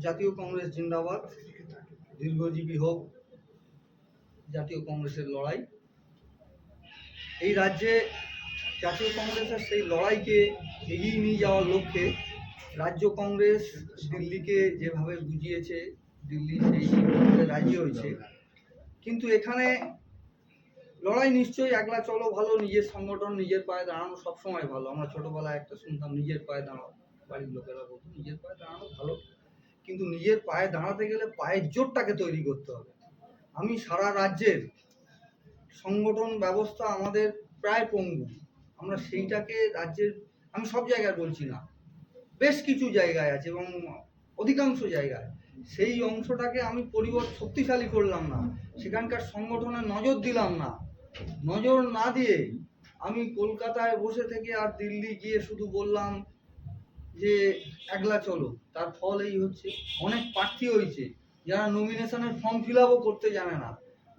জাতীয় কংগ্রেস জিন্দাবাদ, দীর্ঘজীবী হোক জাতীয় কংগ্রেসের লড়াই। এই রাজ্যে জাতীয় কংগ্রেসের সেই লড়াইকে এগিয়ে নিয়ে যাওয়ার লক্ষ্যে রাজ্য কংগ্রেস দিল্লিকে যেভাবে বুঝিয়েছে, দিল্লি সেই সিদ্ধান্তে রাজি হয়েছে। কিন্তু এখানে লড়াই নিশ্চয়ই একলা চলো ভালো, নিজের সংগঠন নিজের পায়ে দাঁড়ানো সবসময় ভালো। আমরা ছোটবেলায় একটা শুনতাম, নিজের পায়ে দাঁড়াও, বাড়ির লোকেরা বলতো নিজের পায়ে দাঁড়ানো ভালো, কিন্তু নিজের পায়ে দাঁড়াতে গেলে পায়ের জোরটাকে তৈরি করতে হবে। আমি সারা রাজ্যের সংগঠন ব্যবস্থা আমাদের প্রায় পঙ্গু, আমরা সেইটাকে রাজ্যের, আমি সব জায়গায় বলছি না, বেশ কিছু জায়গায় আছে এবং অধিকাংশ জায়গায় সেই অংশটাকে আমি শক্তিশালী করলাম না, সেখানকার সংগঠনে নজর দিলাম না। নজর না দিয়ে আমি কলকাতায় বসে থেকে আর দিল্লি গিয়ে শুধু বললাম যে একলা চলো, তার ফল এই হচ্ছে। অনেক প্রার্থী হয়েছে যারা নমিনেশনের ফর্ম ফিল আপও করতে জানে না,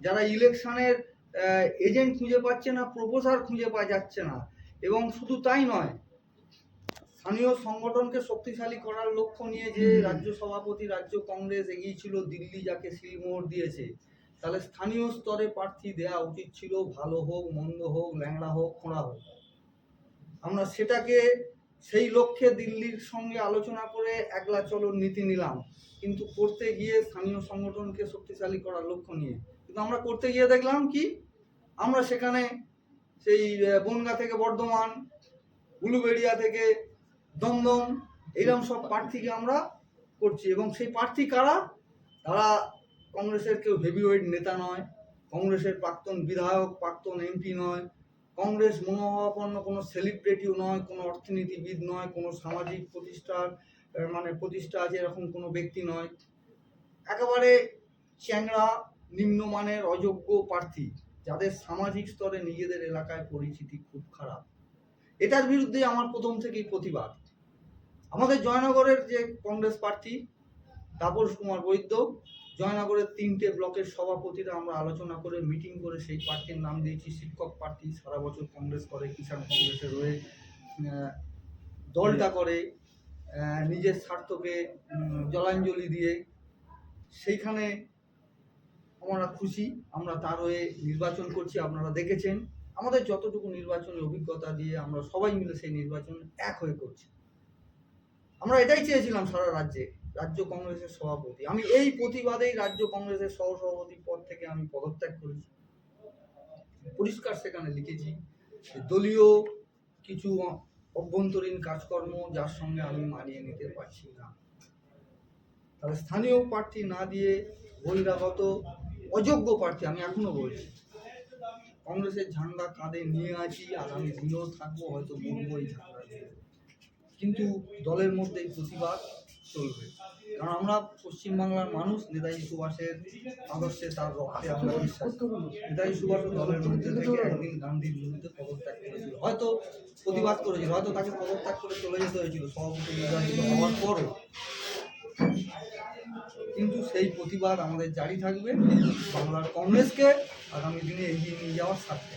যারা ইলেকশনের এজেন্ট খুঁজে পাচ্ছে না, প্রপোজার খুঁজে পাওয়া যাচ্ছে না। এবং শুধু তাই নয়, স্থানীয় সংগঠনকে শক্তিশালী করার লক্ষ্য নিয়ে যে রাজ্য সভাপতি রাজ্য কংগ্রেস এগিয়েছিল দিল্লি, যাকে সিলমোহর দিয়েছে, তাহলে স্থানীয় স্তরে প্রার্থী দেওয়া উচিত ছিল, ভালো হোক মন্দ হোক, ল্যাংড়া হোক খোঁড়া হোক। আমরা সেটাকে সেই লক্ষ্যে দিল্লির সঙ্গে আলোচনা করে একলা চলোর নীতি নিলাম, কিন্তু করতে গিয়ে স্থানীয় সংগঠনকে শক্তিশালী করার লক্ষ্য নিয়ে। কিন্তু আমরা করতে গিয়ে দেখলাম কি, আমরা সেখানে সেই বনগাঁ থেকে বর্ধমান, উলুবেড়িয়া থেকে দমদম, এইরকম সব প্রার্থীকে আমরা করছি। এবং সেই প্রার্থী কারা? তারা কংগ্রেসের কেউ হেভিওয়েট নেতা নয়, কংগ্রেসের প্রাক্তন বিধায়ক, প্রাক্তন এমপি নয়, কংগ্রেস মনোভাবাপন্ন কোনো সেলিব্রিটিও নয়, কোনো অর্থনীতিবিদ নয়, কোনো সামাজিক প্রতিষ্ঠা আছে এরকম কোনো ব্যক্তি নয়। একেবারে চ্যাংড়া, নিম্নমানের অযোগ্য প্রার্থী, যাদের সামাজিক স্তরে নিজেদের এলাকায় পরিচিতি খুব খারাপ। এটার বিরুদ্ধে আমার প্রথম থেকেই প্রতিবাদ। আমাদের জয়নগরের যে কংগ্রেস প্রার্থী তাপস কুমার বৈদ্য, জয়নগরের 3টে ব্লকের সভাপতিরা আমরা আলোচনা করে মিটিং করে সেই প্রার্থীর নাম দিয়েছি শিক্ষক প্রার্থী। সারা বছর কংগ্রেস করে, কিষাণ কংগ্রেসের হয়ে দলটা করে, নিজের স্বার্থকে জলাঞ্জলি দিয়ে, সেইখানে আমরা খুশি। আমরা তার হয়ে নির্বাচন করছি, আপনারা দেখেছেন আমাদের যতটুকু নির্বাচনী অভিজ্ঞতা দিয়ে আমরা সবাই মিলে সেই নির্বাচন এক হয়ে করছি। আমরা এটাই চেয়েছিলাম সারা রাজ্যে রাজ্য কংগ্রেসের সভাপতি। আমি এই প্রতিবাদেই রাজ্য কংগ্রেসের সহসভাপতি পদ থেকে আমি পদত্যাগ করেছি। পরিষ্কার সেখানে লিখেছি দলীয় কিছু অভ্যন্তরীণ কাজকর্ম যার সঙ্গে আমি মানিয়ে নিতে পারছি না। তাহলে স্থানীয় প্রার্থী না দিয়ে বহিরাগত অযোগ্য প্রার্থী, আমি এখনো বলছি, কংগ্রেসের ঝান্ডা কাঁধে নিয়ে আছি, আগামী দিনেও থাকবো, হয়তো মরবো এই ঝান্ডা নিয়ে। কিন্তু দলের মধ্যে প্রতিবাদ চলবে, কারণ আমরা পশ্চিমবাংলার মানুষ। নেতাজি সুভাষের আদর্শে, তার রক্তে আমরা বিশ্বাস করি। নেতাজি সুভাষ দলের মধ্যে থেকে একদিন গান্ধীর বিরুদ্ধে পদত্যাগ করেছিল, হয়তো প্রতিবাদ করেছিল, হয়তো তাকে পদত্যাগ করে চলে যেতে হয়েছিল সভাপতি নির্বাচিত হওয়ার পরও। কিন্তু সেই প্রতিবাদ আমাদের জারি থাকবে বাংলার কংগ্রেসকে আগামী দিনে এগিয়ে নিয়ে যাওয়ার স্বার্থে।